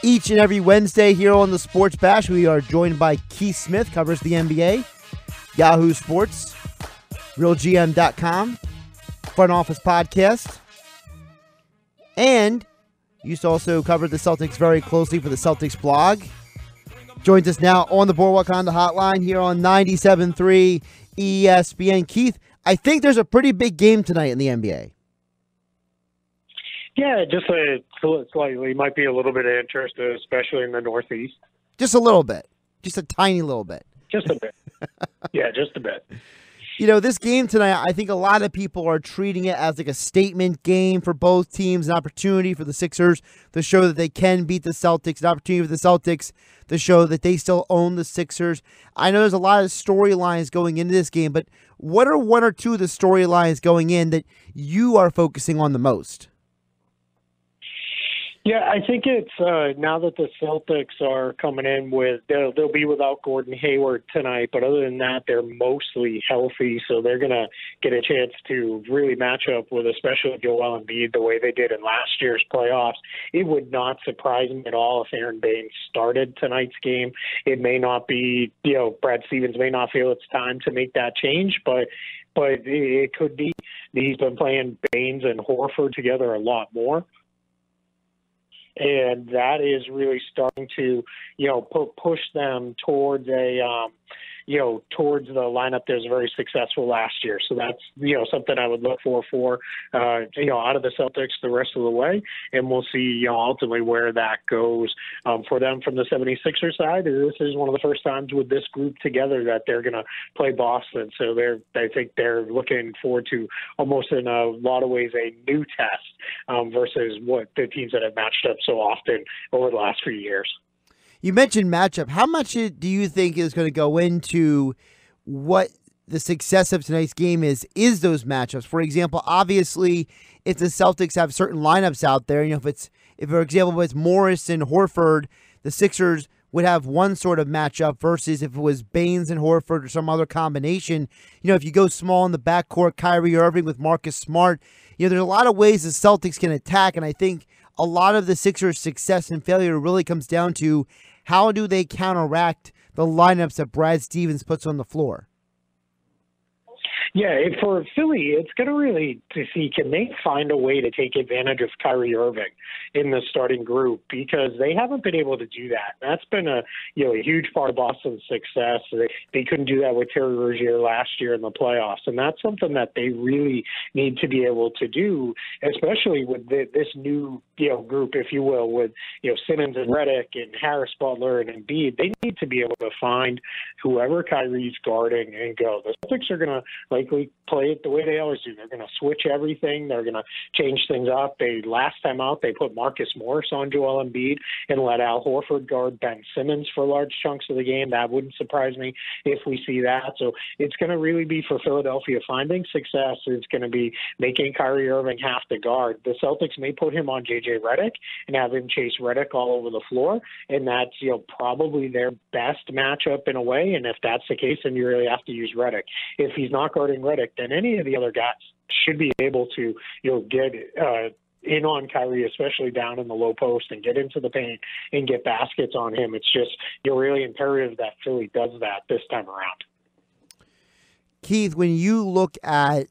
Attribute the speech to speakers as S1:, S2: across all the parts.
S1: Each and every Wednesday here on the Sports Bash, we are joined by Keith Smith, covers the NBA, Yahoo Sports, RealGM.com, Front Office Podcast, and used to also cover the Celtics very closely for the Celtics blog. Joins us now on the Boardwalk Honda Hotline here on 97.3 ESPN. Keith, I think there's a pretty big game tonight in the NBA.
S2: Yeah, just slightly. Might be a little bit of interest, especially in the Northeast.
S1: Just a little bit. Just a tiny little bit.
S2: Just a bit. Yeah, just a bit.
S1: You know, this game tonight, I think a lot of people are treating it as like a statement game for both teams, an opportunity for the Sixers to show that they can beat the Celtics, an opportunity for the Celtics to show that they still own the Sixers. I know there's a lot of storylines going into this game, but what are one or two of the storylines going in that you are focusing on the most?
S2: Yeah, I think it's now that the Celtics are coming in with, they'll be without Gordon Hayward tonight, but other than that, they're mostly healthy, so they're going to get a chance to really match up with especially Joel Embiid the way they did in last year's playoffs. It would not surprise me at all if Aaron Baines started tonight's game. It may not be, Brad Stevens may not feel it's time to make that change, but it could be. He's been playing Baines and Horford together a lot more. And that is really starting to, push them towards towards the lineup that was very successful last year. So that's, something I would look for out of the Celtics the rest of the way. And we'll see, ultimately where that goes for them from the 76ers side. This is one of the first times with this group together that they're going to play Boston. So I think they're looking forward to almost in a lot of ways a new test versus what the teams that have matched up so often over the last few years.
S1: You mentioned matchup. How much do you think is going to go into what the success of tonight's game is those matchups? For example, obviously, if the Celtics have certain lineups out there, if for example, it's Morris and Horford, the Sixers would have one sort of matchup versus if it was Baines and Horford or some other combination. If you go small in the backcourt, Kyrie Irving with Marcus Smart, there's a lot of ways the Celtics can attack, and I think a lot of the Sixers' success and failure really comes down to how do they counteract the lineups that Brad Stevens puts on the floor.
S2: Yeah, for Philly, it's going to really to see, can they find a way to take advantage of Kyrie Irving in the starting group, because they haven't been able to do that. That's been a huge part of Boston's success. They couldn't do that with Terry Rozier last year in the playoffs, and that's something that they really need to be able to do, especially with this new group, if you will, with Simmons and Redick and Harris, Butler, and Embiid. They need to be able to find whoever Kyrie's guarding and go. The Celtics are going to likely play it the way they always do. They're going to switch everything. They're going to change things up. Last time out, they put Marcus Morris on Joel Embiid and let Al Horford guard Ben Simmons for large chunks of the game. That wouldn't surprise me if we see that. So it's going to really be for Philadelphia finding success. It's going to be making Kyrie Irving have to guard. The Celtics may put him on J.J. Redick and have him chase Redick all over the floor, and that's probably their best matchup in a way. And if that's the case, then you really have to use Redick. If he's not guarding Redick, then any of the other guys should be able to get in on Kyrie, especially down in the low post, and get into the paint and get baskets on him. It's just really imperative that Philly does that this time around.
S1: Keith, when you look at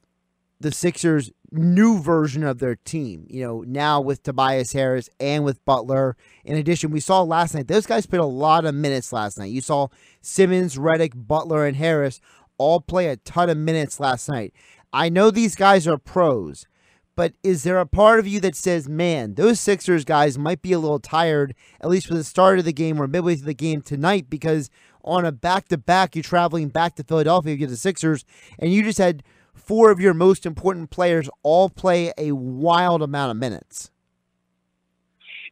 S1: the Sixers' new version of their team, now with Tobias Harris and with Butler. In addition, we saw last night, those guys played a lot of minutes last night. You saw Simmons, Redick, Butler, and Harris all play a ton of minutes last night. I know these guys are pros, but is there a part of you that says, man, those Sixers guys might be a little tired, at least for the start of the game or midway through the game tonight, because on a back-to-back, you're traveling back to Philadelphia to get the Sixers, and you just had four of your most important players all play a wild amount of minutes.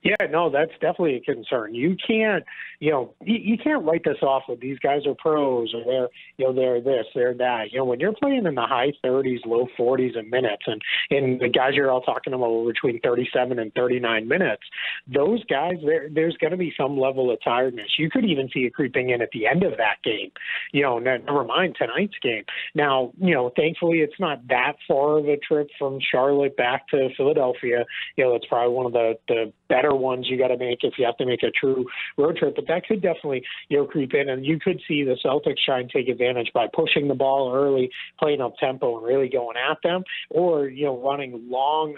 S2: Yeah, no, that's definitely a concern. You can't, you can't write this off with these guys are pros or they're this, they're that. When you're playing in the high 30s, low 40s in minutes, and the guys you're all talking about were between 37 and 39 minutes, those guys, there's going to be some level of tiredness. You could even see it creeping in at the end of that game. Never mind tonight's game. Now, thankfully it's not that far of a trip from Charlotte back to Philadelphia. It's probably one of the better rare ones you got to make if you have to make a true road trip. But that could definitely, creep in, and you could see the Celtics try and take advantage by pushing the ball early, playing up tempo, and really going at them, or running long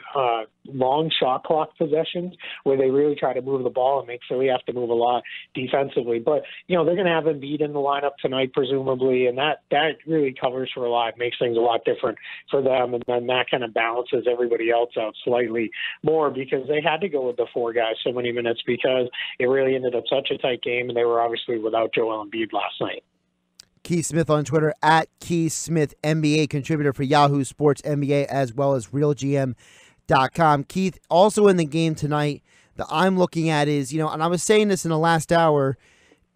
S2: shot clock possessions where they really try to move the ball and make Philly have to move a lot defensively. But they're going to have Embiid in the lineup tonight, presumably, and that really covers for a lot, makes things a lot different for them, and then that kind of balances everybody else out slightly more, because they had to go with the four guys so many minutes because it really ended up such a tight game, and they were obviously without Joel Embiid last night.
S1: Keith Smith on Twitter, at Keith Smith NBA, contributor for Yahoo Sports NBA as well as RealGM.com. Keith, also in the game tonight that I'm looking at is, and I was saying this in the last hour,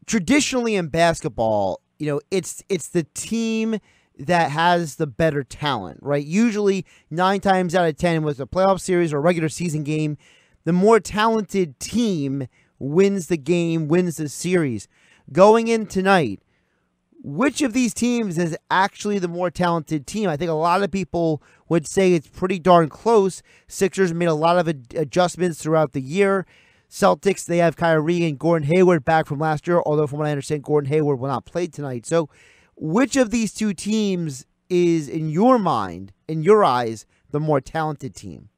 S1: traditionally in basketball, it's the team that has the better talent, right? Usually 9 times out of 10 with a playoff series or a regular season game, the more talented team wins the game, wins the series. Going in tonight, which of these teams is actually the more talented team? I think a lot of people would say it's pretty darn close. Sixers made a lot of adjustments throughout the year. Celtics, they have Kyrie and Gordon Hayward back from last year, although from what I understand, Gordon Hayward will not play tonight. So which of these two teams is, in your mind, in your eyes, the more talented team?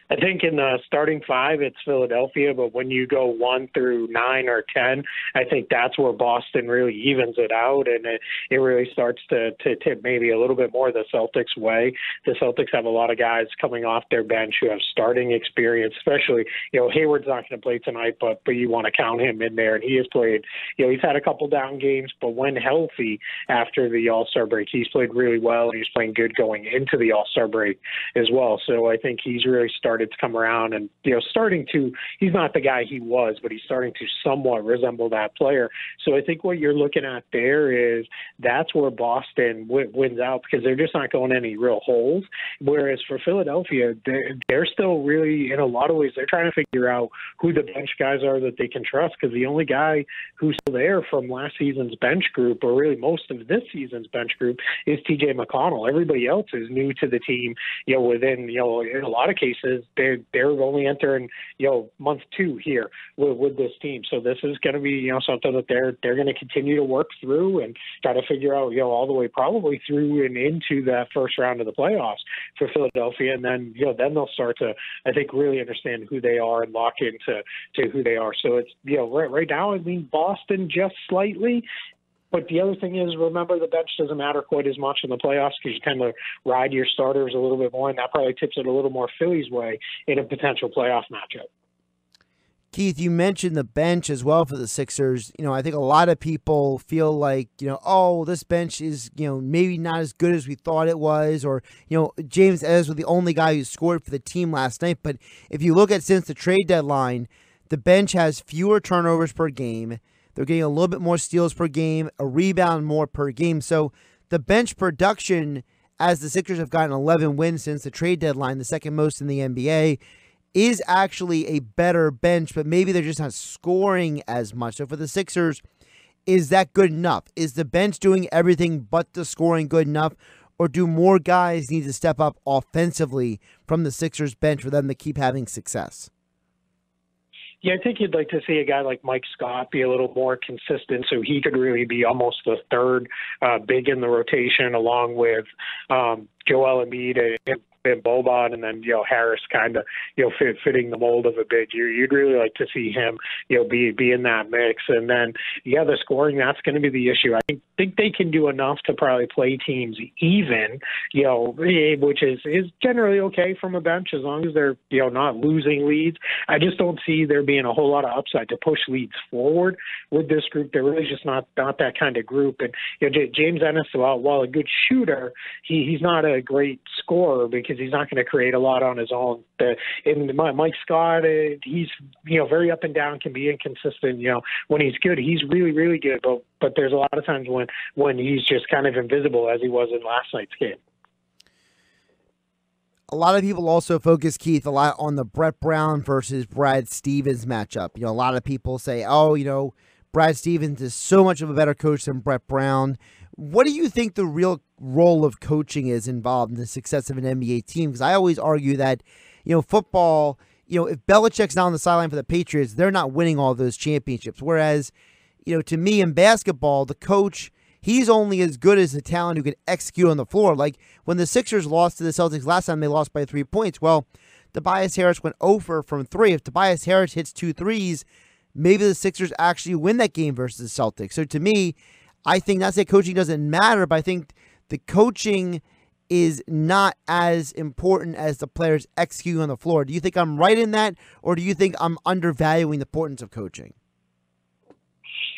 S2: I think in the starting 5, it's Philadelphia, but when you go 1 through 9 or 10, I think that's where Boston really evens it out, and it really starts to tip maybe a little bit more the Celtics' way. The Celtics have a lot of guys coming off their bench who have starting experience, especially, Hayward's not going to play tonight, but you want to count him in there, and he has played, he's had a couple down games, but when healthy after the All-Star break, he's played really well, and he's playing good going into the All-Star break as well. So I think he's really started to come around and, he's not the guy he was, but he's starting to somewhat resemble that player. So I think what you're looking at there is that's where Boston wins out, because they're just not going any real holes. Whereas for Philadelphia, they're still really, in a lot of ways, they're trying to figure out who the bench guys are that they can trust, because the only guy who's still there from last season's bench group, or really most of this season's bench group, is TJ McConnell. Everybody else is new to the team, within, in a lot of cases, they're only entering, month 2 here with this team. So this is going to be, something that they're going to continue to work through and try to figure out, all the way probably through and into that first round of the playoffs for Philadelphia. And then, then they'll start to, I think, really understand who they are and lock into who they are. So it's, right now, I mean, Boston just slightly. But the other thing is, remember, the bench doesn't matter quite as much in the playoffs, because you tend to ride your starters a little bit more, and that probably tips it a little more Philly's way in a potential playoff matchup.
S1: Keith, you mentioned the bench as well for the Sixers. I think a lot of people feel like, this bench is, maybe not as good as we thought it was, or, James Ennis was the only guy who scored for the team last night. But if you look at since the trade deadline, the bench has fewer turnovers per game. They're getting a little bit more steals per game, a rebound more per game. So the bench production, as the Sixers have gotten 11 wins since the trade deadline, the second most in the NBA, is actually a better bench, but maybe they're just not scoring as much. So for the Sixers, is that good enough? Is the bench doing everything but the scoring good enough? Or do more guys need to step up offensively from the Sixers bench for them to keep having success?
S2: Yeah, I think you'd like to see a guy like Mike Scott be a little more consistent, so he could really be almost the third big in the rotation, along with Joel Embiid and Boban, and then Harris kind of fitting the mold of a big. You'd really like to see him be in that mix, and then the scoring, that's going to be the issue. I think they can do enough to probably play teams even, which is generally okay from a bench as long as they're not losing leads. I just don't see there being a whole lot of upside to push leads forward with this group. They're really just not that kind of group. And James Ennis, while a good shooter, he's not a great scorer, because he's not going to create a lot on his own. And Mike Scott, he's very up and down, can be inconsistent. When he's good, he's really, really good. But there's a lot of times when he's just kind of invisible, as he was in last night's game.
S1: A lot of people also focus, Keith, a lot on the Brett Brown versus Brad Stevens matchup. A lot of people say, Brad Stevens is so much of a better coach than Brett Brown. What do you think the real role of coaching is involved in the success of an NBA team? Because I always argue that, football, if Belichick's not on the sideline for the Patriots, they're not winning all those championships. Whereas, to me in basketball, the coach, he's only as good as the talent who can execute on the floor. Like when the Sixers lost to the Celtics last time, they lost by 3 points. Well, Tobias Harris went 0 from 3. If Tobias Harris hits 2 threes, maybe the Sixers actually win that game versus the Celtics. So to me, I think not that coaching doesn't matter, but I think the coaching is not as important as the players executing on the floor. Do you think I'm right in that, or do you think I'm undervaluing the importance of coaching?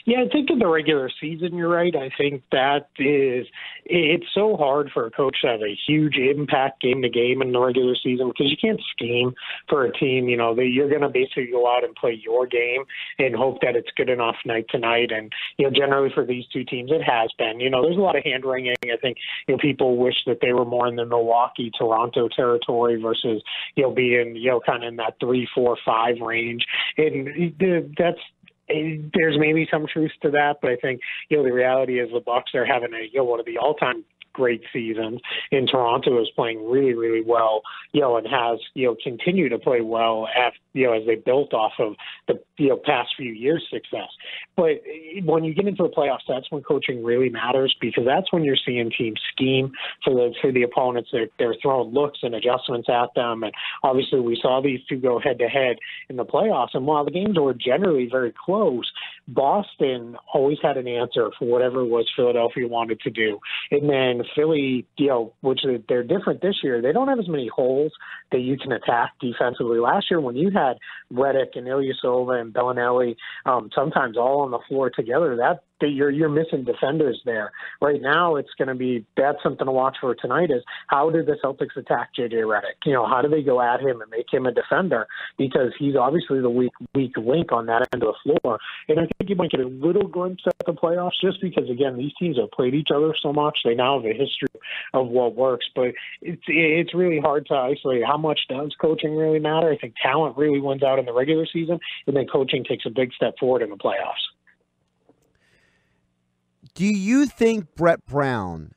S2: Yeah, I think in the regular season, you're right. I think it's so hard for a coach to have a huge impact game to game in the regular season because you can't scheme for a team. You're going to basically go out and play your game and hope that it's good enough night to night. And, generally for these two teams, it has been. There's a lot of hand wringing. I think, people wish that they were more in the Milwaukee, Toronto territory versus, being, kind of in that 3, 4, 5 range. And there's maybe some truth to that, but I think, the reality is the Bucks are having one of the all-time great seasons, and Toronto is playing really, really well, and has, continued to play well as they built off of the, past few years' success. But when you get into the playoffs, that's when coaching really matters because that's when you're seeing teams scheme for the opponents. They're throwing looks and adjustments at them. And obviously we saw these two go head to head in the playoffs. And while the games were generally very close, Boston always had an answer for whatever it was Philadelphia wanted to do. And then Philly, which they're different this year, they don't have as many holes that you can attack defensively. Last year when you had Redick and Ilyasova and Bellinelli, sometimes all on the floor together, that you're missing defenders there. Right now, that's something to watch for tonight is how did the Celtics attack JJ Redick? How do they go at him and make him a defender? Because he's obviously the weak link on that end of the floor. And I think you might get a little glimpse at the playoffs just because, again, these teams have played each other so much. They now have a history of what works. But it's really hard to isolate how much does coaching really matter. I think talent really wins out in the regular season, and then coaching takes a big step forward in the playoffs.
S1: Do you think Brett Brown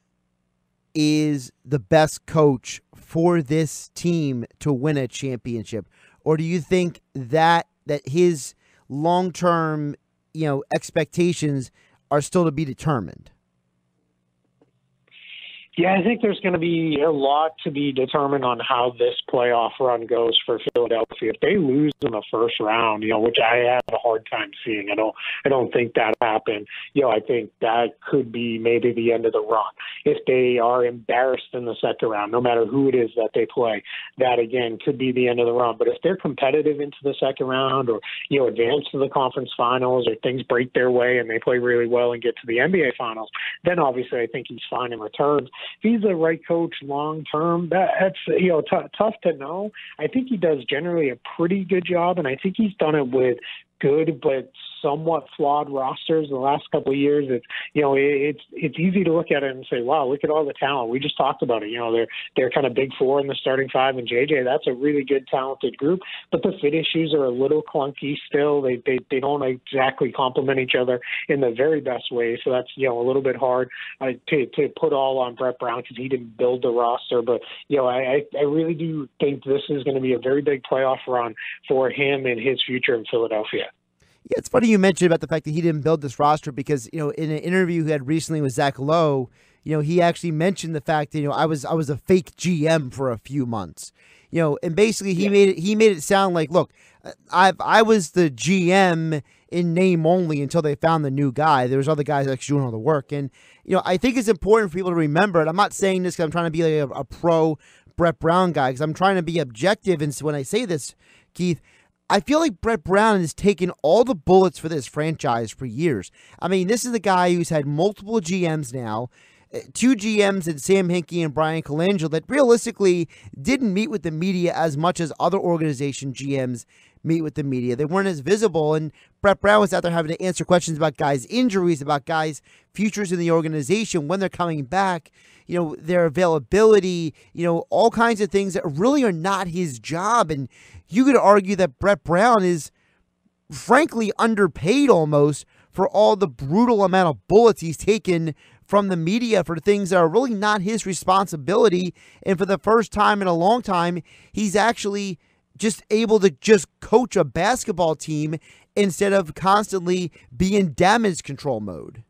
S1: is the best coach for this team to win a championship? Or do you think that his long-term, expectations are still to be determined?
S2: Yeah, I think there's going to be a lot to be determined on how this playoff run goes for Philadelphia. If they lose in the first round, which I have a hard time seeing, I don't think that happened. I think that could be maybe the end of the run. If they are embarrassed in the second round, no matter who it is that they play, that again could be the end of the run. But if they're competitive into the second round, or advance to the conference finals, or things break their way and they play really well and get to the NBA finals, then obviously I think he's fine in returns. If he's the right coach long term, that's tough to know. I think he does generally a pretty good job, and I think he's done it with good but somewhat flawed rosters the last couple of years. It's easy to look at it and say, wow, look at all the talent. We just talked about it. They're kind of big four in the starting five, and JJ, that's a really good, talented group. But the fit issues are a little clunky still. They don't exactly complement each other in the very best way. So that's a little bit hard to put all on Brett Brown because he didn't build the roster. But I really do think this is going to be a very big playoff run for him and his future in Philadelphia.
S1: Yeah, it's funny you mentioned about the fact that he didn't build this roster because, in an interview he had recently with Zach Lowe, he actually mentioned the fact that, I was a fake GM for a few months, and basically he made it sound like, look, I was the GM in name only until they found the new guy. There was other guys actually doing all the work. And, I think it's important for people to remember, and I'm not saying this because I'm trying to be like a pro Brett Brown guy, because I'm trying to be objective. And so when I say this, Keith, I feel like Brett Brown has taken all the bullets for this franchise for years. I mean, this is the guy who's had multiple GMs now, 2 GMs in Sam Hinkie and Brian Colangelo that realistically didn't meet with the media as much as other organization GMs meet with the media. They weren't as visible, and Brett Brown was out there having to answer questions about guys' injuries, about guys' futures in the organization, when they're coming back, their availability, all kinds of things that really are not his job. And you could argue that Brett Brown is frankly underpaid almost for all the brutal amount of bullets he's taken from the media for things that are really not his responsibility. And for the first time in a long time, he's actually just able to just coach a basketball team instead of constantly be in damage control mode.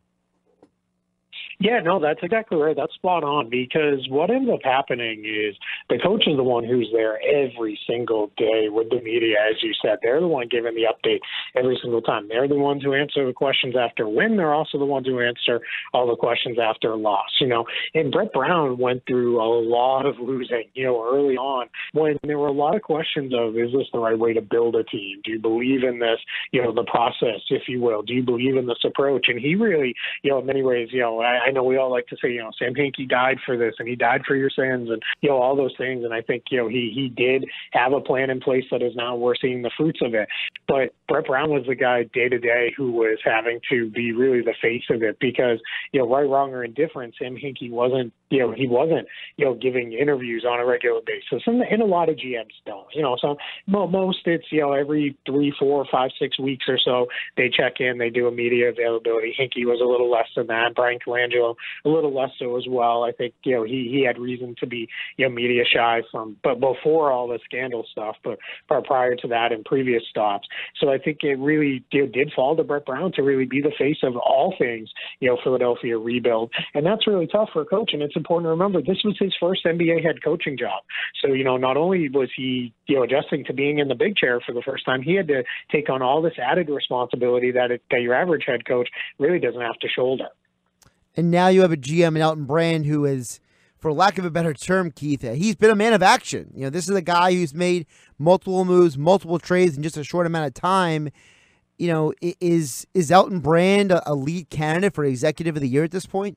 S2: Yeah, no, that's exactly right. That's spot on, because what ends up happening is the coach is the one who's there every single day with the media, as you said. They're the one giving the update every single time. They're the ones who answer the questions after win. They're also the ones who answer all the questions after a loss, And Brett Brown went through a lot of losing, early on, when there were a lot of questions of, is this the right way to build a team? Do you believe in this, the process, if you will? Do you believe in this approach? And he really, in many ways, I know we all like to say, Sam Hinkie died for this and he died for your sins and, all those things. And I think, he did have a plan in place that is now we're seeing the fruits of it. But Brett Brown was the guy day to day who was having to be really the face of it because, right, wrong, or indifferent, Sam Hinkie wasn't, giving interviews on a regular basis. And a lot of GMs don't, so most it's, every 3, 4, 5, 6 weeks or so, they check in, they do a media availability. Hinkie was a little less than that. Brian Colangelo, a little less so as well. I think, he had reason to be, media shy but before all the scandal stuff, but prior to that and previous stops. So I think it really did fall to Brett Brown to really be the face of all things, Philadelphia rebuild. And that's really tough for a coach. And it's important to remember this was his first NBA head coaching job. So, not only was he, adjusting to being in the big chair for the first time, he had to take on all this added responsibility that your average head coach really doesn't have to shoulder.
S1: And now you have a GM in Elton Brand who is, for lack of a better term, Keith, he's been a man of action. This is a guy who's made multiple moves, multiple trades in just a short amount of time. Is Elton Brand a lead candidate for Executive of the Year at this point?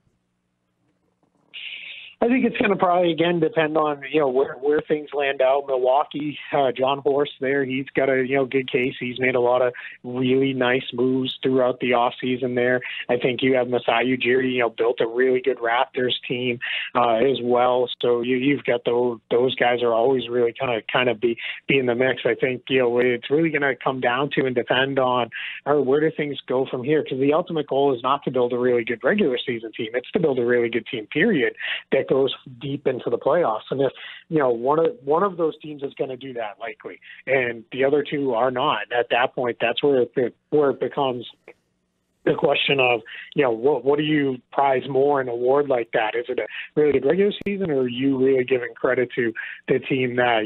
S2: I think it's going to probably, again, depend on, where things land out. Milwaukee, John Horst there, he's got a, good case. He's made a lot of really nice moves throughout the offseason there. I think you have Masai Ujiri, built a really good Raptors team as well. So you've got those guys are always really kind of be in the mix. I think, it's really going to come down to and depend on where do things go from here? Because the ultimate goal is not to build a really good regular season team. It's to build a really good team, period, that goes deep into the playoffs. And if one of those teams is going to do that likely, and the other two are not, at that point, that's where it becomes the question of what do you prize more in an award like that? Is it a really good regular season, or are you really giving credit to the team that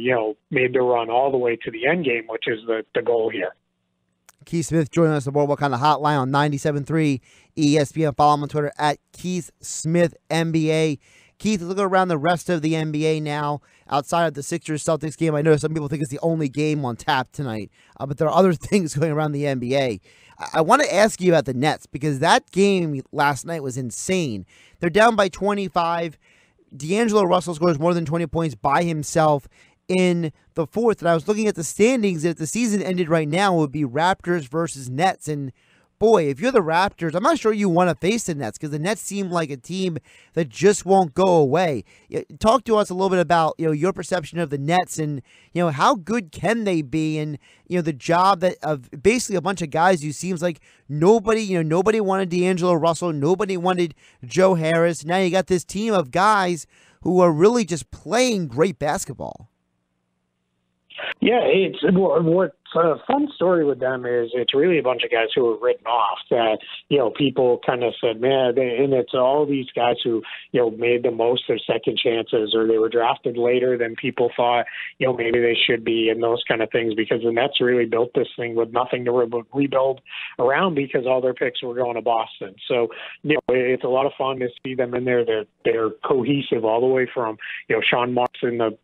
S2: made the run all the way to the end game, which is the goal here?
S1: Keith Smith joining us on the Boardwalk on the hotline on 97.3 ESPN. Follow him on Twitter at Keith Smith NBA. Keith, look around the rest of the NBA now. Outside of the Sixers-Celtics game, I know some people think it's the only game on tap tonight, but there are other things going around the NBA. I want to ask you about the Nets, because that game last night was insane. They're down by 25. D'Angelo Russell scores more than 20 points by himself in the fourth. And I was looking at the standings, and if the season ended right now, it would be Raptors versus Nets. And boy, if you're the Raptors, I'm not sure you want to face the Nets, because the Nets seem like a team that just won't go away. Talk to us a little bit about your perception of the Nets and how good can they be, and the job that of basically a bunch of guys who seems like nobody wanted D'Angelo Russell, nobody wanted Joe Harris. Now you got this team of guys who are really just playing great basketball.
S2: Yeah, what's a fun story with them is it's really a bunch of guys who were written off that, people kind of said, man, and it's all these guys who, made the most of second chances, or they were drafted later than people thought, maybe they should be, and those kind of things, because the Nets really built this thing with nothing to rebuild around, because all their picks were going to Boston. So, it's a lot of fun to see them in there. They're cohesive all the way from, Sean Marks in the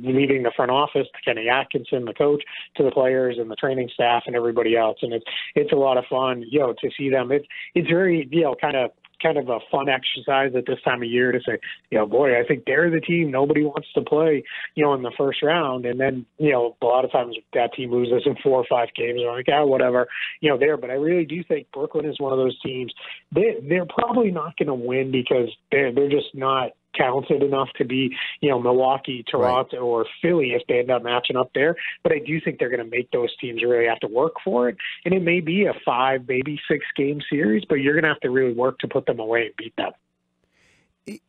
S2: leading the front office to Kenny Atkinson, the coach, to the players and the training staff and everybody else. And it's a lot of fun, to see them. It's very, kind of a fun exercise at this time of year to say, boy, I think they're the team nobody wants to play, in the first round. And then, a lot of times that team loses in 4 or 5 games. And I'm like, whatever, there. But I really do think Brooklyn is one of those teams. They're probably not going to win because they're just not talented enough to be, Milwaukee, Toronto, right, or Philly if they end up matching up there. But I do think they're going to make those teams really have to work for it. And it may be a 5, maybe 6 game series, but you're going to have to really work to put them away and beat them.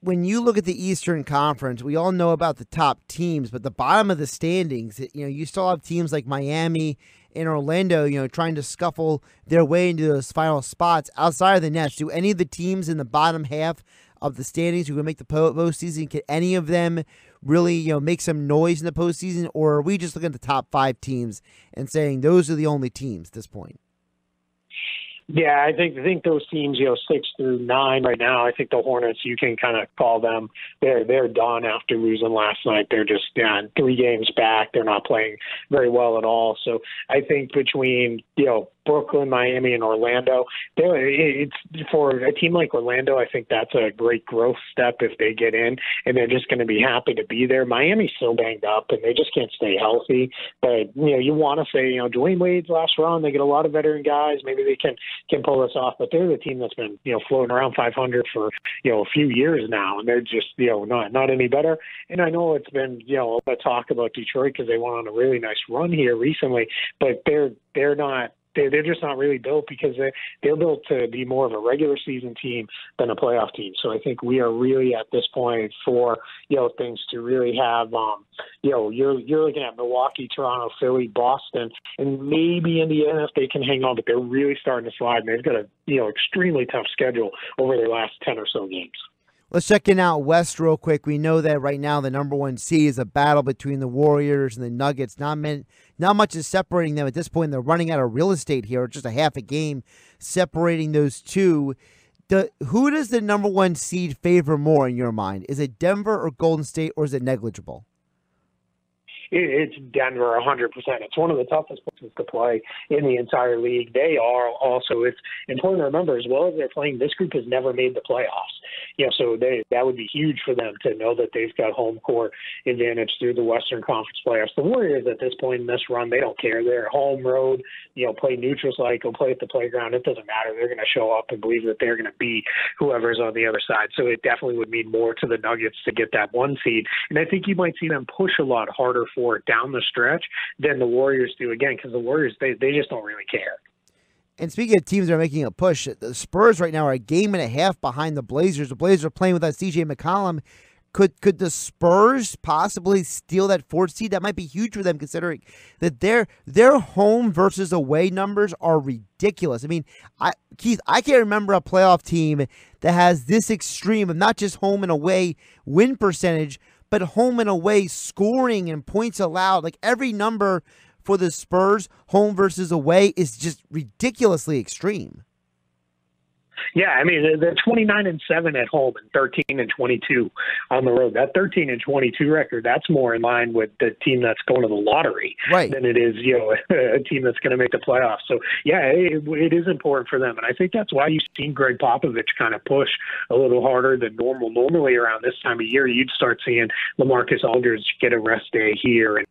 S1: when you look at the Eastern Conference, we all know about the top teams, but the bottom of the standings, you still have teams like Miami and Orlando, trying to scuffle their way into those final spots outside of the Nets. Do any of the teams in the bottom half of the standings who can make the postseason, can any of them really, make some noise in the postseason, or are we just looking at the top 5 teams and saying those are the only teams at this point?
S2: Yeah, I think those teams, 6 through 9 right now. I think the Hornets, you can kind of call them. They're done after losing last night. They're just 3 games back. They're not playing very well at all. So I think between Brooklyn, Miami, and Orlando, it's for a team like Orlando. I think that's a great growth step if they get in, and they're just going to be happy to be there. Miami's so banged up, and they just can't stay healthy. But you want to say, Dwayne Wade's last run, they get a lot of veteran guys. Maybe they can pull this off. But they're the team that's been floating around 500 for a few years now, and they're just not any better. And I know it's been a lot of talk about Detroit because they went on a really nice run here recently, but they're not. They're just not really built because they're built to be more of a regular season team than a playoff team. So I think we are really at this point for things to really have you're looking at Milwaukee, Toronto, Philly, Boston, and maybe Indiana if they can hang on, but they're really starting to slide, and they've got a extremely tough schedule over their last 10 or so games.
S1: Let's check in out West real quick. We know that right now the number 1 seed is a battle between the Warriors and the Nuggets. Not much is separating them at this point. They're running out of real estate here, just a half a game separating those two. Who does the number 1 seed favor more in your mind? Is it Denver or Golden State, or is it negligible?
S2: It's Denver 100%. It's one of the toughest places to play in the entire league. They are also, it's important to remember, as well as they're playing, this group has never made the playoffs. So that would be huge for them to know that they've got home court advantage through the Western Conference playoffs. The Warriors at this point in this run, they don't care. They're home road, play neutral site, go play at the playground. It doesn't matter. They're going to show up and believe that they're going to beat whoever's on the other side. So it definitely would mean more to the Nuggets to get that 1 seed. And I think you might see them push a lot harder for it down the stretch than the Warriors do, again, because the Warriors, they just don't really care.
S1: And speaking of teams that are making a push, the Spurs right now are a game and a half behind the Blazers. The Blazers are playing without C.J. McCollum. Could the Spurs possibly steal that 4th seed? That might be huge for them, considering that their home versus away numbers are ridiculous. I mean, Keith, I can't remember a playoff team that has this extreme of not just home and away win percentage, but home and away scoring and points allowed. Like every number for the Spurs, home versus away, is just ridiculously extreme.
S2: Yeah, I mean, they're 29-7 at home and 13-22 on the road. That 13-22 record, that's more in line with the team that's going to the lottery than it is, a team that's going to make the playoffs. So, yeah, it is important for them. And I think that's why you've seen Greg Popovich kind of push a little harder than normal. Normally around this time of year, you'd start seeing LaMarcus Aldridge get a rest day here and,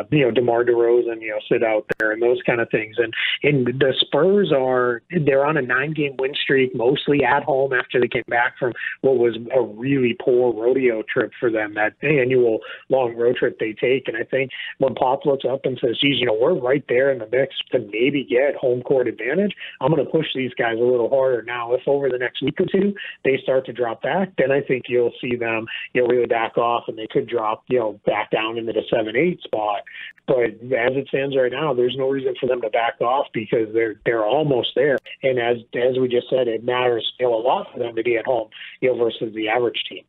S2: DeMar DeRozan, sit out there and those kind of things. And the Spurs they're on a 9-game win streak, mostly at home after they came back from what was a really poor rodeo trip for them, that annual long road trip they take. And I think when Pop looks up and says, geez, we're right there in the mix to maybe get home court advantage, I'm going to push these guys a little harder. Now, if over the next week or two they start to drop back, then I think you'll see them really back off, and they could drop back down into the 7-8 spot. But as it stands right now, there's no reason for them to back off because they're almost there. And as we just said, it matters a lot for them to be at home versus the average team.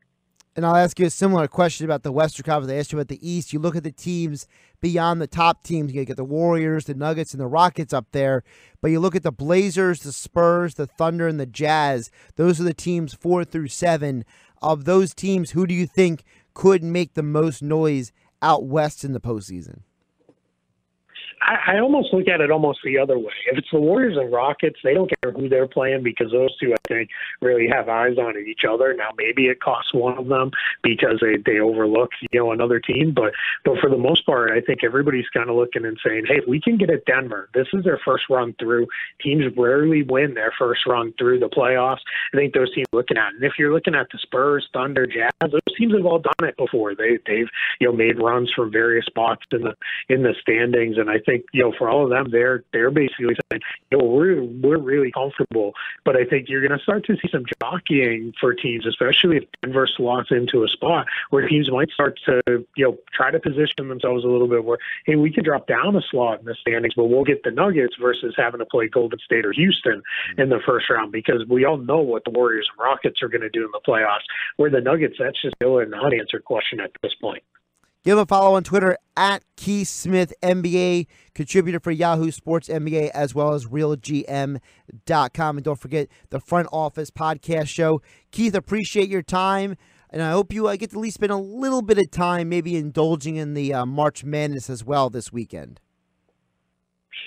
S1: And I'll ask you a similar question about the Western Conference. I asked you about the East. You look at the teams beyond the top teams. You get the Warriors, the Nuggets, and the Rockets up there. But you look at the Blazers, the Spurs, the Thunder, and the Jazz. Those are the teams 4 through 7. Of those teams, who do you think could make the most noise out West in the postseason?
S2: I almost look at it almost the other way. If it's the Warriors and Rockets, they don't care who they're playing because those two, I think, really have eyes on each other. Now, maybe it costs one of them because they overlook, another team. But for the most part, I think everybody's kind of looking and saying, hey, if we can get at Denver, this is their first run through. Teams rarely win their first run through the playoffs. I think those teams are looking at it. And if you're looking at the Spurs, Thunder, Jazz, those teams have all done it before. They've made runs from various spots in the standings. And I think, for all of them, they're basically saying, we're really comfortable. But I think you're going to start to see some jockeying for teams, especially if Denver slots into a spot where teams might start to, try to position themselves a little bit where, hey, we could drop down a slot in the standings, but we'll get the Nuggets versus having to play Golden State or Houston in the first round, because we all know what the Warriors and Rockets are going to do in the playoffs. Where the Nuggets, that's just still an unanswered question at this point.
S1: Give him a follow on Twitter at Keith Smith NBA, contributor for Yahoo Sports NBA, as well as RealGM.com. And don't forget the Front Office podcast show. Keith, appreciate your time, and I hope you get to at least spend a little bit of time maybe indulging in the March Madness as well this weekend.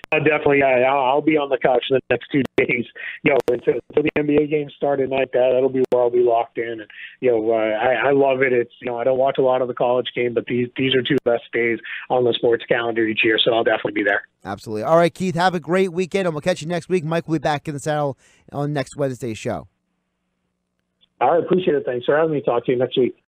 S2: Definitely, I'll be on the couch the next 2 days. Until the NBA games start at night, that'll be where I'll be locked in. And I love it. It's I don't watch a lot of the college game, but these are two best days on the sports calendar each year, so I'll definitely be there.
S1: Absolutely. All right, Keith, have a great weekend, and we'll catch you next week. Mike will be back in the saddle on next Wednesday's show.
S2: All right, appreciate it. Thanks for having me. Talk to you next week.